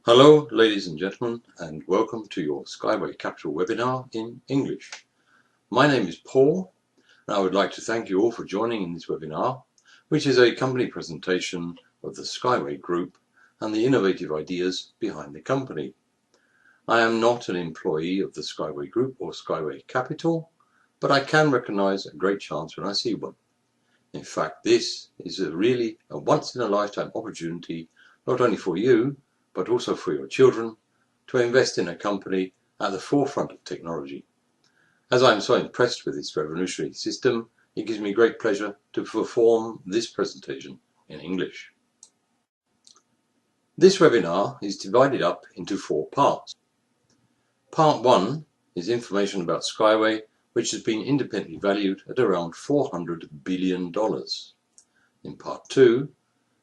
Hello, ladies and gentlemen, and welcome to your SkyWay Capital webinar in English. My name is Paul, and I would like to thank you all for joining in this webinar, which is a company presentation of the SkyWay Group and the innovative ideas behind the company. I am not an employee of the SkyWay Group or SkyWay Capital, but I can recognize a great chance when I see one. In fact, this is really a once-in-a-lifetime opportunity, not only for you, but also for your children, to invest in a company at the forefront of technology. As I am so impressed with this revolutionary system, it gives me great pleasure to perform this presentation in English. This webinar is divided up into 4 parts. Part 1 is information about SkyWay, which has been independently valued at around $400 billion. In Part 2,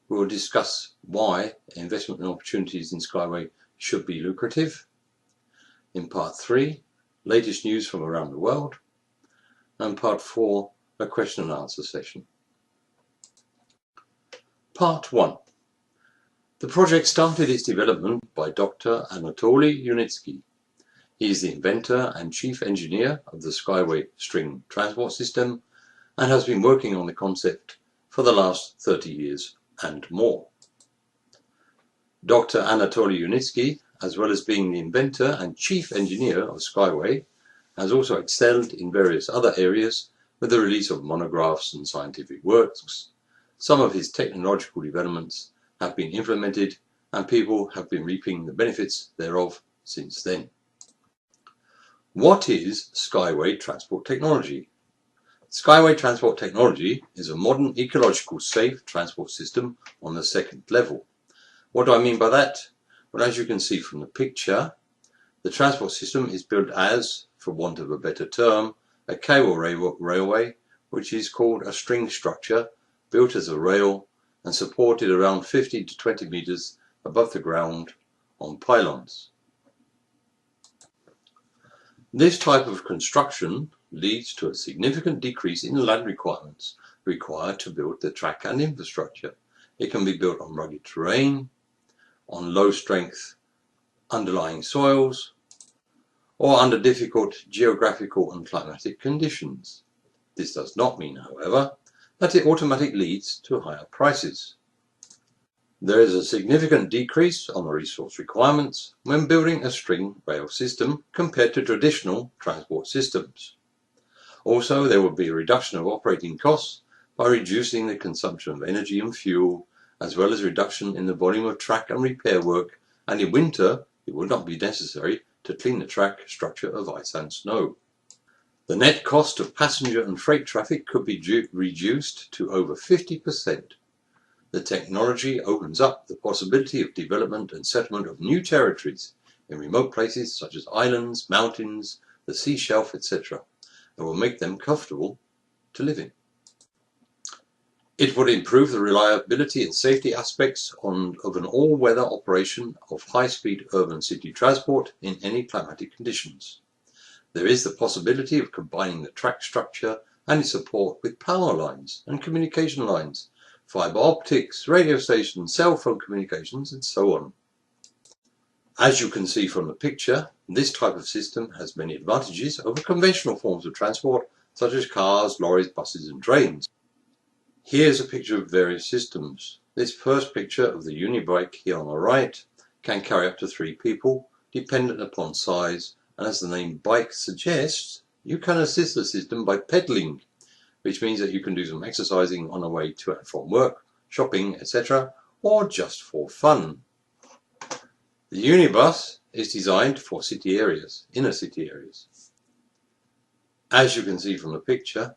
we will discuss why investment opportunities in SkyWay should be lucrative. In Part 3, latest news from around the world. And Part 4, a question and answer session. Part 1. The project started its development by Dr. Anatoly Yunitsky. He is the inventor and chief engineer of the SkyWay string transport system and has been working on the concept for the last 30 years and more. Dr. Anatoly Yunitsky, as well as being the inventor and chief engineer of SkyWay, has also excelled in various other areas with the release of monographs and scientific works. Some of his technological developments have been implemented and people have been reaping the benefits thereof since then. What is SkyWay transport technology? SkyWay transport technology is a modern, ecological, safe transport system on the second level. What do I mean by that? Well, as you can see from the picture, the transport system is built as, for want of a better term, a cable railway, which is called a string structure, built as a rail and supported around 50 to 20 meters above the ground on pylons. This type of construction leads to a significant decrease in land requirements required to build the track and infrastructure. It can be built on rugged terrain, on low strength underlying soils, or under difficult geographical and climatic conditions. This does not mean, however, that it automatically leads to higher prices. There is a significant decrease on the resource requirements when building a string rail system compared to traditional transport systems. Also, there will be a reduction of operating costs by reducing the consumption of energy and fuel, as well as a reduction in the volume of track and repair work, and in winter it will not be necessary to clean the track structure of ice and snow. The net cost of passenger and freight traffic could be reduced to over 50%. The technology opens up the possibility of development and settlement of new territories in remote places such as islands, mountains, the sea shelf, etc., and will make them comfortable to live in. It would improve the reliability and safety aspects of an all-weather operation of high-speed urban city transport in any climatic conditions. There is the possibility of combining the track structure and its support with power lines and communication lines, fiber optics, radio stations, cell phone communications, and so on. As you can see from the picture, this type of system has many advantages over conventional forms of transport such as cars, lorries, buses and trains. Here's a picture of various systems. This first picture of the unibike here on the right can carry up to 3 people, dependent upon size, and as the name bike suggests, you can assist the system by pedaling, which means that you can do some exercising on the way to and from work, shopping, etc., or just for fun. The unibus is designed for city areas, inner city areas. As you can see from the picture,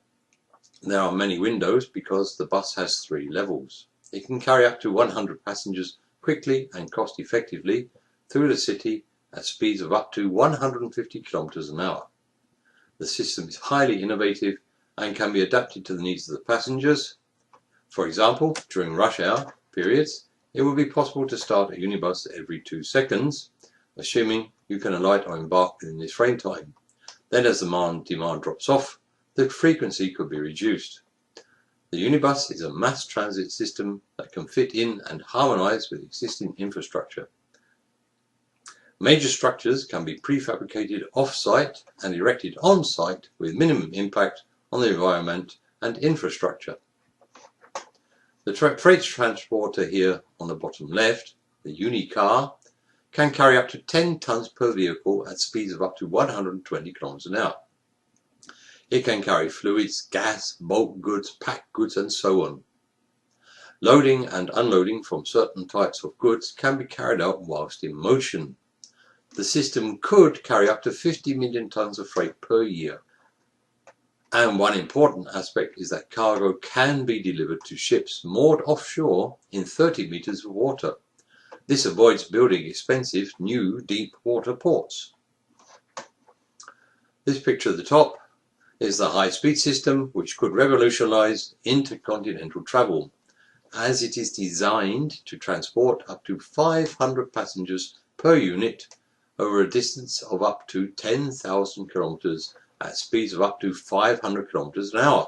there are many windows because the bus has 3 levels. It can carry up to 100 passengers quickly and cost effectively through the city at speeds of up to 150 kilometers an hour. The system is highly innovative and can be adapted to the needs of the passengers. For example, during rush hour periods, it will be possible to start a unibus every 2 seconds, assuming you can alight or embark within this frame time. Then as the demand drops off, the frequency could be reduced. The unibus is a mass transit system that can fit in and harmonize with existing infrastructure. Major structures can be prefabricated off-site and erected on-site with minimum impact on the environment and infrastructure. The freight transporter here on the bottom left, the Unicar, can carry up to 10 tons per vehicle at speeds of up to 120 km an hour. It can carry fluids, gas, bulk goods, packed goods and so on. Loading and unloading from certain types of goods can be carried out whilst in motion. The system could carry up to 50 million tons of freight per year. And one important aspect is that cargo can be delivered to ships moored offshore in 30 meters of water. This avoids building expensive new deep water ports. This picture at the top is the high-speed system, which could revolutionize intercontinental travel, as it is designed to transport up to 500 passengers per unit over a distance of up to 10,000 kilometers at speeds of up to 500 kilometers an hour.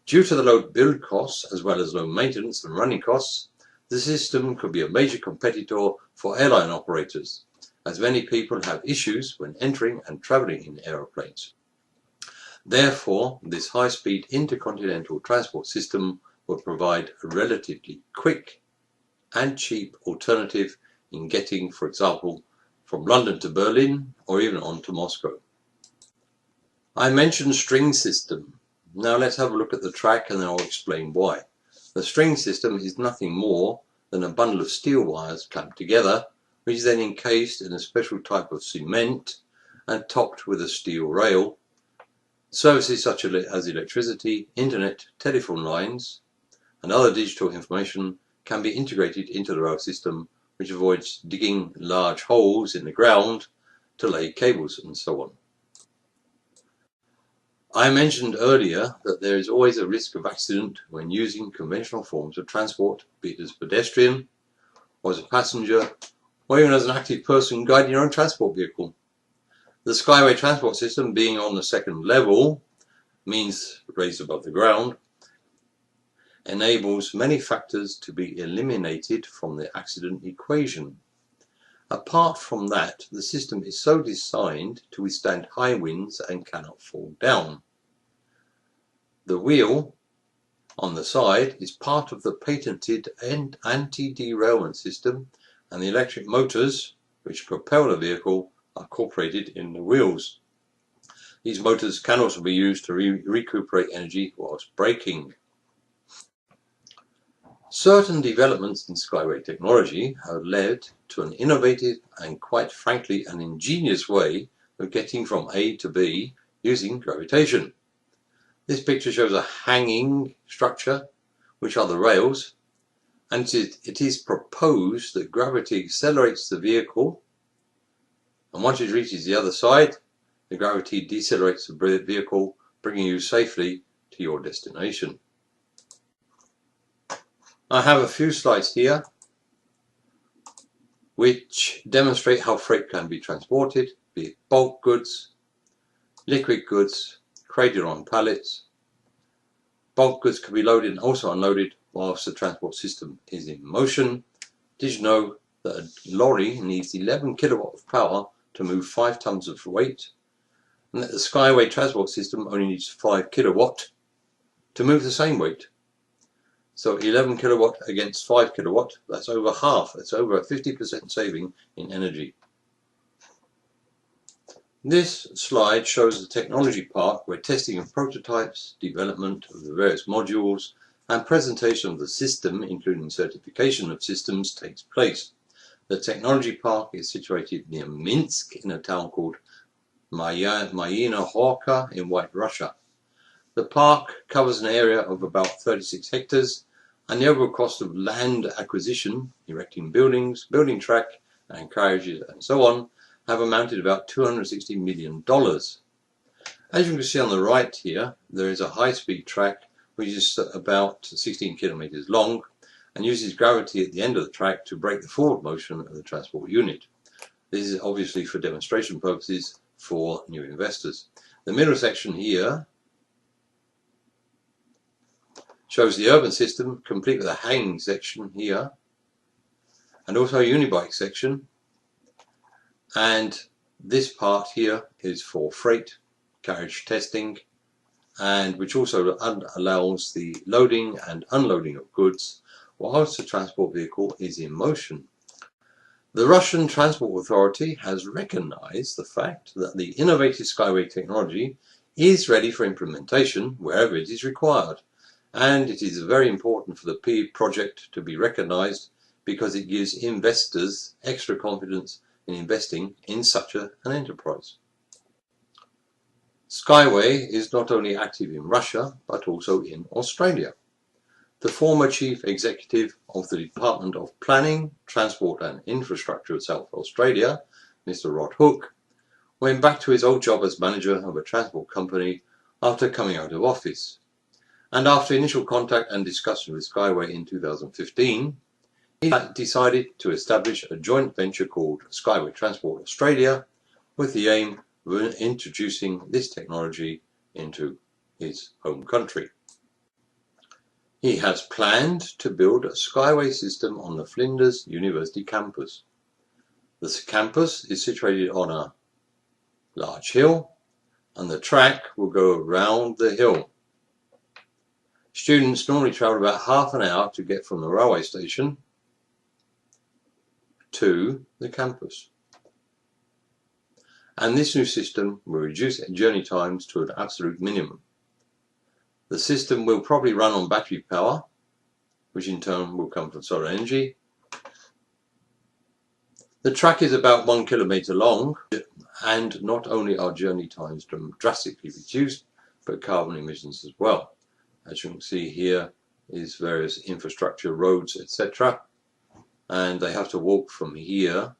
Due to the low build costs as well as low maintenance and running costs, the system could be a major competitor for airline operators, as many people have issues when entering and traveling in aeroplanes. Therefore, this high-speed intercontinental transport system will provide a relatively quick and cheap alternative in getting, for example, from London to Berlin or even on to Moscow. I mentioned string system. Now let's have a look at the track and then I'll explain why. The string system is nothing more than a bundle of steel wires clamped together, which is then encased in a special type of cement and topped with a steel rail. Services such as electricity, internet, telephone lines and other digital information can be integrated into the rail system, which avoids digging large holes in the ground to lay cables and so on. I mentioned earlier that there is always a risk of accident when using conventional forms of transport, be it as a pedestrian, or as a passenger, or even as an active person guiding your own transport vehicle. The SkyWay transport system, being on the second level, means raised above the ground, enables many factors to be eliminated from the accident equation. Apart from that, the system is so designed to withstand high winds and cannot fall down. The wheel on the side is part of the patented anti-derailment system, and the electric motors which propel the vehicle are incorporated in the wheels. These motors can also be used to recuperate energy whilst braking. Certain developments in SkyWay technology have led to an innovative and quite frankly an ingenious way of getting from A to B using gravitation. This picture shows a hanging structure, which are the rails, and it is proposed that gravity accelerates the vehicle, and once it reaches the other side, the gravity decelerates the vehicle, bringing you safely to your destination. I have a few slides here which demonstrate how freight can be transported, be it bulk goods, liquid goods, crated on pallets. Bulk goods can be loaded and also unloaded whilst the transport system is in motion. Did you know that a lorry needs 11 kilowatt of power to move 5 tons of weight, and that the SkyWay transport system only needs 5 kilowatt to move the same weight? So 11 kilowatt against 5 kilowatt, that's over half. That's over a 50% saving in energy. This slide shows the technology part where testing of prototypes, development of the various modules, and presentation of the system, including certification of systems, takes place. The technology park is situated near Minsk in a town called Mayina Horka in White Russia. The park covers an area of about 36 hectares, and the overall cost of land acquisition, erecting buildings, building track and carriages and so on, have amounted about $260 million. As you can see on the right here, there is a high-speed track which is about 16 kilometers long and uses gravity at the end of the track to break the forward motion of the transport unit. This is obviously for demonstration purposes for new investors. The middle section here shows the urban system complete with a hanging section here and also a unibike section. And this part here is for freight carriage testing, and which also allows the loading and unloading of goods whilst the transport vehicle is in motion. The Russian Transport Authority has recognized the fact that the innovative SkyWay technology is ready for implementation wherever it is required, and it is very important for the P project to be recognized because it gives investors extra confidence in investing in such an enterprise. SkyWay is not only active in Russia but also in Australia. The former Chief Executive of the Department of Planning, Transport and Infrastructure of South Australia, Mr. Rod Hook, went back to his old job as manager of a transport company after coming out of office. And after initial contact and discussion with SkyWay in 2015, he decided to establish a joint venture called SkyWay Transport Australia with the aim of introducing this technology into his home country. He has planned to build a SkyWay system on the Flinders University campus. The campus is situated on a large hill, and the track will go around the hill. Students normally travel about half an hour to get from the railway station to the campus. And this new system will reduce journey times to an absolute minimum. The system will probably run on battery power, which in turn will come from solar energy. The track is about 1 kilometre long, and not only are journey times drastically reduced, but carbon emissions as well. As you can see here is various infrastructure, roads, etc. And they have to walk from here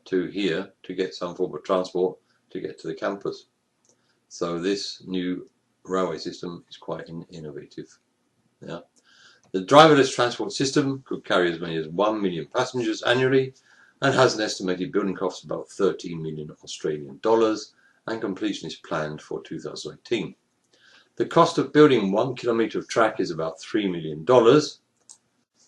to get some form of transport to get to the campus. So this new railway system is quite innovative. Yeah. The driverless transport system could carry as many as 1 million passengers annually and has an estimated building cost of about 13 million Australian dollars, and completion is planned for 2018. The cost of building 1 kilometre of track is about $3 million,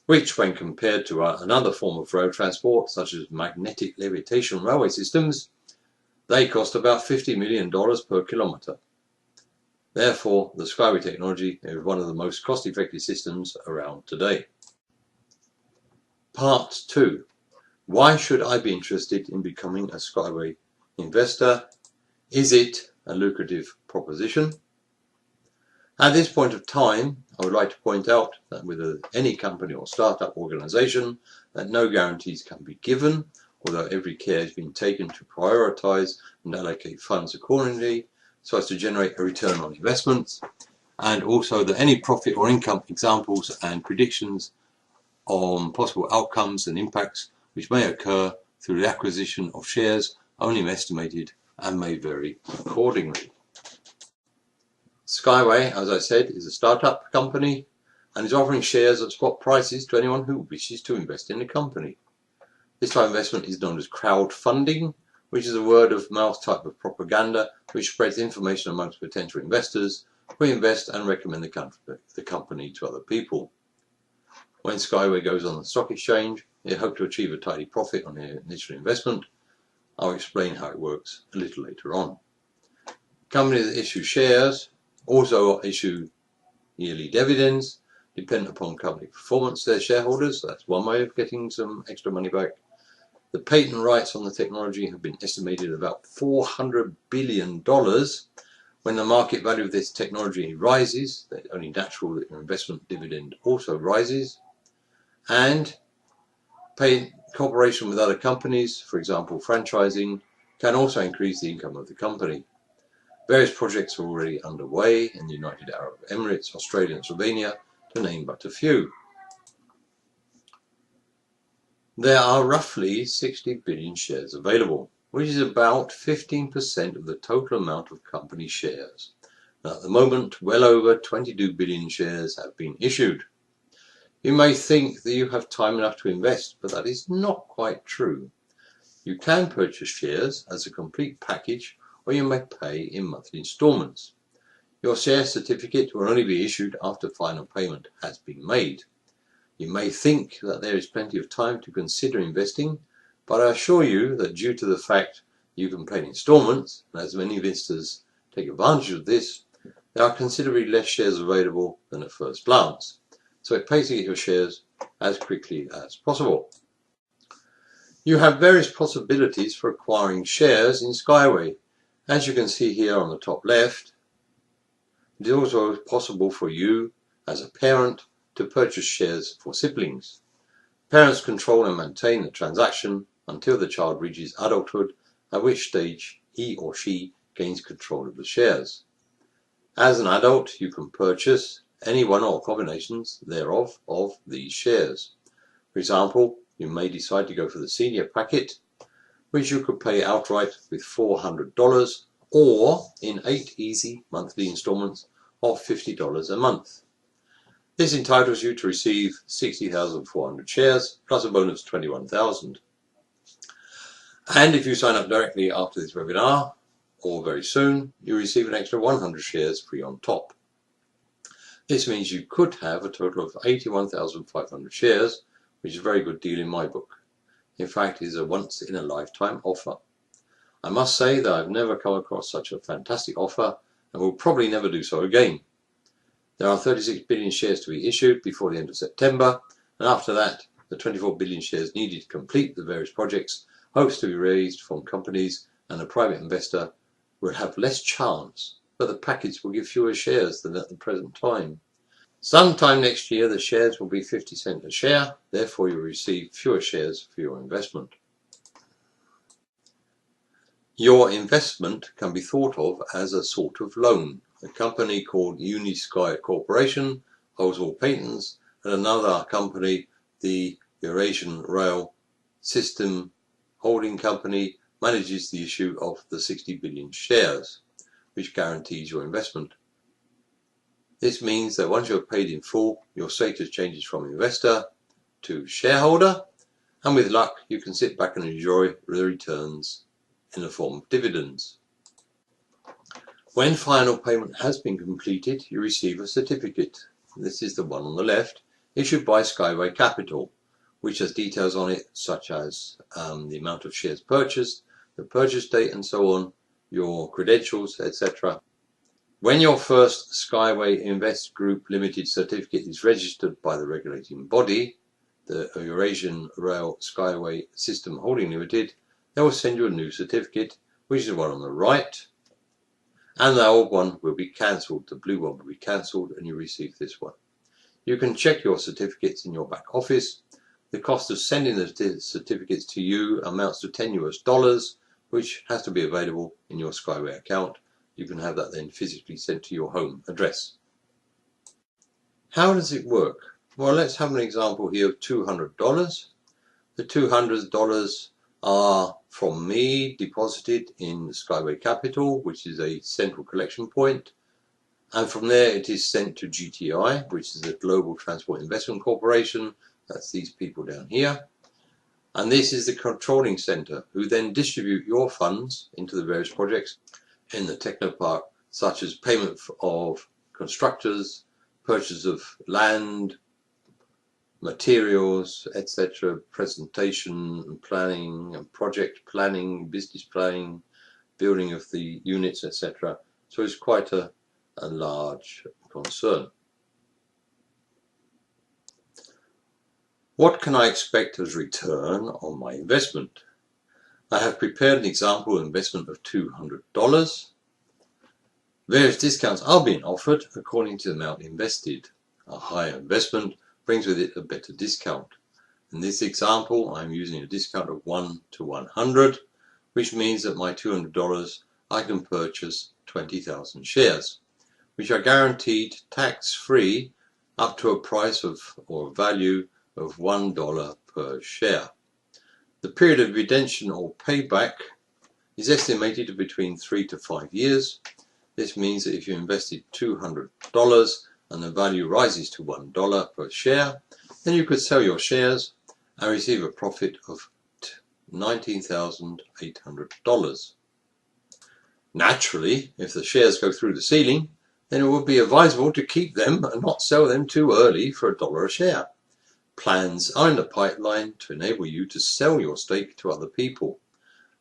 which when compared to another form of rail transport such as magnetic levitation railway systems, they cost about $50 million per kilometre. Therefore, the SkyWay technology is one of the most cost-effective systems around today. Part 2. Why should I be interested in becoming a SkyWay investor? Is it a lucrative proposition? At this point of time, I would like to point out that with any company or startup organisation, that no guarantees can be given, although every care has been taken to prioritise and allocate funds accordingly, so as to generate a return on investments, and also that any profit or income examples and predictions on possible outcomes and impacts which may occur through the acquisition of shares are only estimated and may vary accordingly. SkyWay, as I said, is a startup company and is offering shares at spot prices to anyone who wishes to invest in the company. This type of investment is known as crowdfunding, which is a word-of-mouth type of propaganda which spreads information amongst potential investors who invest and recommend the company to other people. When SkyWay goes on the stock exchange, they hope to achieve a tidy profit on their initial investment. I'll explain how it works a little later on. Companies that issue shares also issue yearly dividends, dependent upon company performance to their shareholders. That's one way of getting some extra money back. The patent rights on the technology have been estimated at about $400 billion. When the market value of this technology rises, it's only natural that your investment dividend also rises. And cooperation with other companies, for example franchising, can also increase the income of the company. Various projects are already underway in the United Arab Emirates, Australia and Slovenia, to name but a few. There are roughly 60 billion shares available, which is about 15% of the total amount of company shares. Now, at the moment, well over 22 billion shares have been issued. You may think that you have time enough to invest, but that is not quite true. You can purchase shares as a complete package, or you may pay in monthly instalments. Your share certificate will only be issued after final payment has been made. You may think that there is plenty of time to consider investing, But I assure you that due to the fact you can pay in installments, and as many investors take advantage of this, there are considerably less shares available than at first glance. So it pays to get your shares as quickly as possible. You have various possibilities for acquiring shares in SkyWay. As you can see here on the top left, it is also possible for you as a parent to purchase shares for siblings. Parents control and maintain the transaction until the child reaches adulthood, at which stage he or she gains control of the shares. As an adult, you can purchase any one or combinations thereof of these shares. For example, you may decide to go for the senior packet, which you could pay outright with $400 or in 8 easy monthly installments of $50 a month. This entitles you to receive 60,400 shares plus a bonus 21,000. And if you sign up directly after this webinar, or very soon, you receive an extra 100 shares free on top. This means you could have a total of 81,500 shares, which is a very good deal in my book. In fact, it is a once-in-a-lifetime offer. I must say that I've never come across such a fantastic offer and will probably never do so again. There are 36 billion shares to be issued before the end of September, and after that, the 24 billion shares needed to complete the various projects hopes to be raised from companies, and a private investor will have less chance, but the package will give fewer shares than at the present time. Sometime next year the shares will be 50 cents a share, therefore you will receive fewer shares for your investment. Your investment can be thought of as a sort of loan. A company called Sky Corporation holds all patents, and another company, the Eurasian Rail System Holding Company, manages the issue of the 60 billion shares, which guarantees your investment. This means that once you're paid in full, your status changes from investor to shareholder, and with luck you can sit back and enjoy the returns in the form of dividends. When final payment has been completed, you receive a certificate. This is the one on the left, issued by SkyWay Capital, which has details on it such as the amount of shares purchased, the purchase date and so on, your credentials, etc. When your first SkyWay Invest Group Limited certificate is registered by the regulating body, the Eurasian Rail Skyway System Holding Limited, they will send you a new certificate, which is the one on the right, and the old one will be cancelled. The blue one will be cancelled and you receive this one. You can check your certificates in your back office. The cost of sending the certificates to you amounts to $10, which has to be available in your SkyWay account. You can have that then physically sent to your home address. How does it work? Well, let's have an example here of $200. The $200 are from me deposited in SkyWay Capital, which is a central collection point, and from there it is sent to GTI, which is the Global Transport Investment Corporation. That's these people down here, and this is the controlling center, who then distribute your funds into the various projects in the Technopark, such as payment of constructors, purchase of land, materials, etc., presentation and planning, and project planning, business planning, building of the units, etc. So it's quite a large concern. What can I expect as return on my investment? I have prepared an example of investment of $200. Various discounts are being offered according to the amount invested. A higher investment brings with it a better discount. In this example, I'm using a discount of 1 to 100, which means that my $200 I can purchase 20,000 shares, which are guaranteed tax-free up to a price of or value of $1 per share. The period of redemption or payback is estimated to between 3 to 5 years. This means that if you invested $200 and the value rises to $1 per share, then you could sell your shares and receive a profit of $19,800. Naturally, if the shares go through the ceiling, then it would be advisable to keep them and not sell them too early for $1 a share. Plans are in the pipeline to enable you to sell your stake to other people.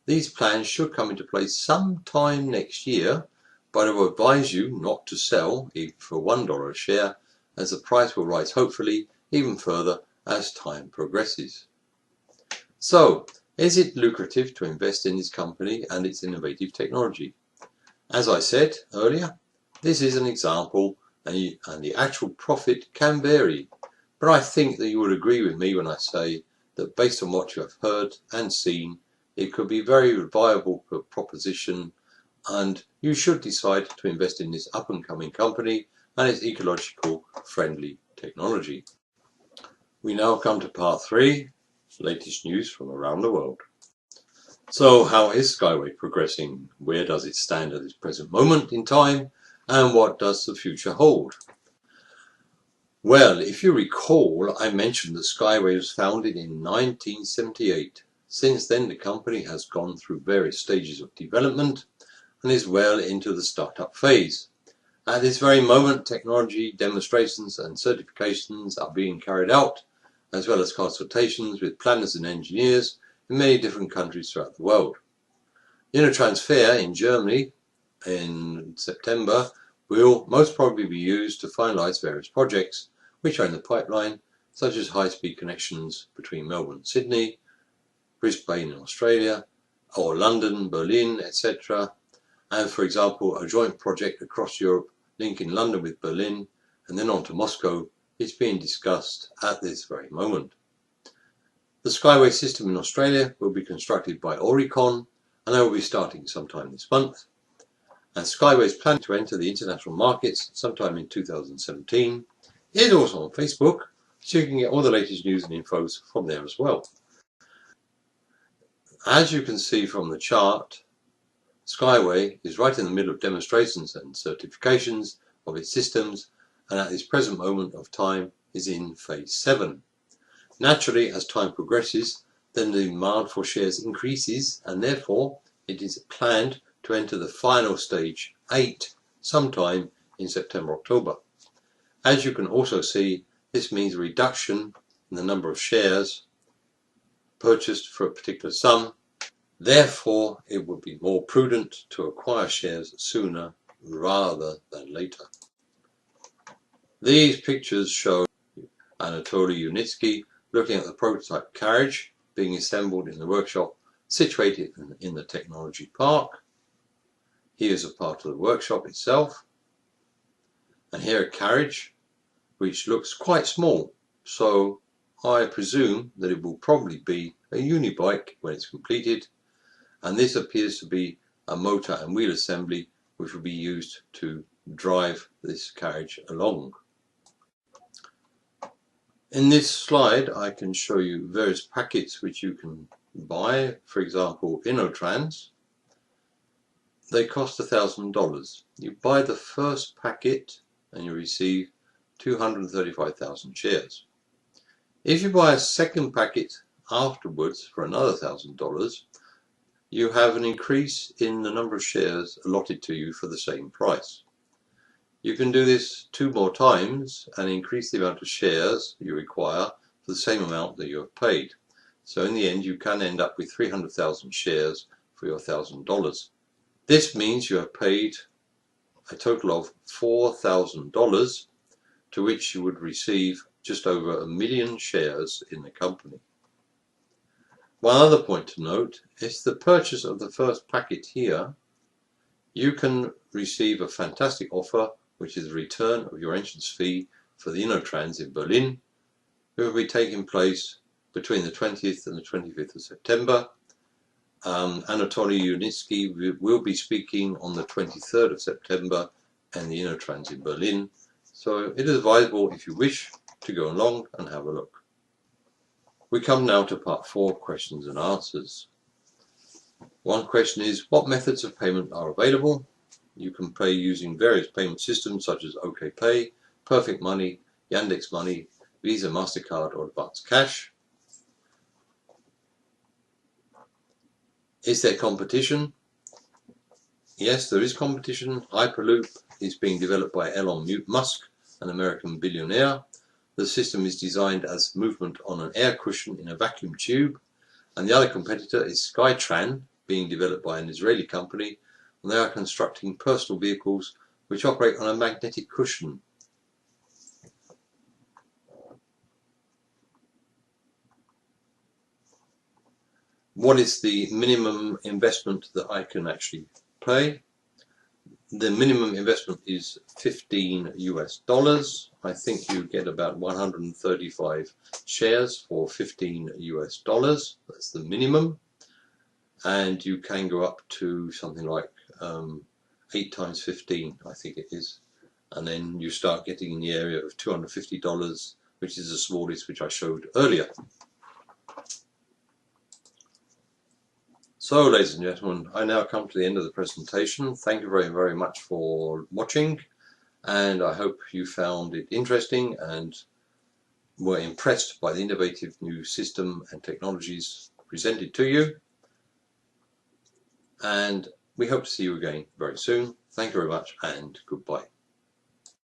These plans should come into place sometime next year, but I will advise you not to sell even for $1 a share, as the price will rise hopefully even further as time progresses. So, is it lucrative to invest in this company and its innovative technology? As I said earlier, this is an example and the actual profit can vary, but I think that you would agree with me when I say that based on what you have heard and seen, it could be a very viable proposition, and you should decide to invest in this up-and-coming company and its ecological friendly technology. We now come to part 3, latest news from around the world. So how is SkyWay progressing? Where does it stand at this present moment in time? And what does the future hold? Well, if you recall, I mentioned that SkyWay was founded in 1978. Since then, the company has gone through various stages of development and is well into the startup phase. At this very moment, technology demonstrations and certifications are being carried out, as well as consultations with planners and engineers in many different countries throughout the world. InnoTrans Fair in Germany in September will most probably be used to finalise various projects which are in the pipeline, such as high-speed connections between Melbourne and Sydney, Brisbane in Australia, or London, Berlin, etc. And for example, a joint project across Europe linking London with Berlin and then on to Moscow is being discussed at this very moment. The SkyWay system in Australia will be constructed by Oricon, and they will be starting sometime this month. And SkyWay is planning to enter the international markets sometime in 2017. It is also on Facebook, so you can get all the latest news and infos from there as well. As you can see from the chart, SkyWay is right in the middle of demonstrations and certifications of its systems, and at this present moment of time is in phase 7. Naturally, as time progresses, then the demand for shares increases, and therefore it is planned to enter the final stage 8 sometime in September-October. As you can also see, this means a reduction in the number of shares purchased for a particular sum. Therefore, it would be more prudent to acquire shares sooner rather than later. These pictures show Anatoly Yunitsky looking at the prototype carriage being assembled in the workshop situated in the technology park. Here is a part of the workshop itself, and here a carriage which looks quite small, so I presume that it will probably be a unibike when it's completed, and this appears to be a motor and wheel assembly which will be used to drive this carriage along. In this slide I can show you various packets which you can buy. For example, InnoTrans, they cost $1,000. You buy the first packet and you receive 235,000 shares. If you buy a second packet afterwards for another $1,000, you have an increase in the number of shares allotted to you for the same price. You can do this 2 more times and increase the amount of shares you require for the same amount that you have paid. So in the end you can end up with 300,000 shares for your $1,000. This means you have paid a total of $4,000, to which you would receive just over 1 million shares in the company. One other point to note is the purchase of the first packet here. You can receive a fantastic offer, which is the return of your entrance fee for the InnoTrans in Berlin, which will be taking place between the 20th and the 25th of September. Anatoly Yunitsky will be speaking on the 23rd of September and the InnoTrans in Berlin, so it is advisable if you wish to go along and have a look. We come now to part 4, questions and answers. One question is, what methods of payment are available? You can pay using various payment systems such as OKPay, Perfect Money, Yandex Money, Visa, MasterCard or Advance Cash. Is there competition? Yes, there is competition. Hyperloop is being developed by Elon Musk, an American billionaire, The system is designed as movement on an air cushion in a vacuum tube, and the other competitor is Skytran, being developed by an Israeli company, and they are constructing personal vehicles which operate on a magnetic cushion. What is the minimum investment that I can actually pay? The minimum investment is $15 US. I think you get about 135 shares for $15 US. That's the minimum. And you can go up to something like 8 times 15, I think it is. And then you start getting in the area of $250, which is the smallest, which I showed earlier. So, ladies and gentlemen, I now come to the end of the presentation. Thank you very, very much for watching, and I hope you found it interesting and were impressed by the innovative new system and technologies presented to you. And we hope to see you again very soon. Thank you very much, and goodbye.